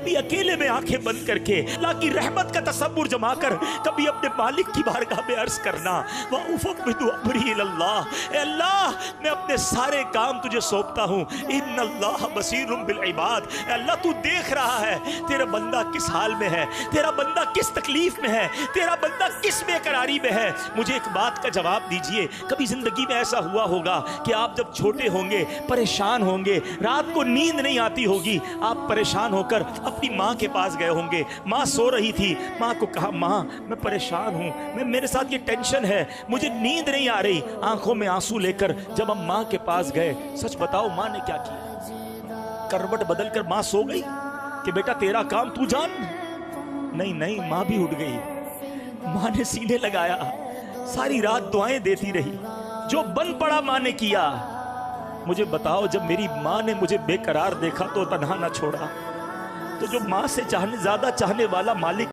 कभी अकेले में आंखें बंद करके अल्लाह की रहमत का तसव्वुर जमा कर कभी अपने मालिक की बारगाह में अर्ज करना, वह उफ़व्विदु अम्री इलल्लाह, ए अल्लाह मैं अपने सारे काम तुझे सौंपता हूँ, इन्नल्लाह बसीरुम बिल इबाद, अल्लाह तू देख रहा है तेरा बंदा किस हाल में है, तेरा बंदा किस तकलीफ में है, तेरा बंदा किस बेकरारी में है। मुझे एक बात का जवाब दीजिए, कभी जिंदगी में ऐसा हुआ होगा कि आप जब छोटे होंगे, परेशान होंगे, रात को नींद नहीं आती होगी, आप परेशान होकर अपनी माँ के पास गए होंगे, माँ सो रही थी, माँ को कहा माँ मैं परेशान हूँ, मेरे साथ ये टेंशन है, मुझे नींद नहीं आ रही। आंखों में आंसू लेकर जब हम माँ के पास गए, सच बताओ माँ ने क्या किया? करवट बदलकर माँ सो गई कि बेटा तेरा काम तू जान? नहीं नहीं, माँ भी उठ गई। माँ ने सीने लगाया, सारी रात दुआएं देती रही, जो बन पड़ा माँ ने किया। मुझे बताओ जब मेरी माँ ने मुझे बेकरार देखा तो तन्हा ना छोड़ा, तो जो माँ से ज्यादा चाहने वाला मालिक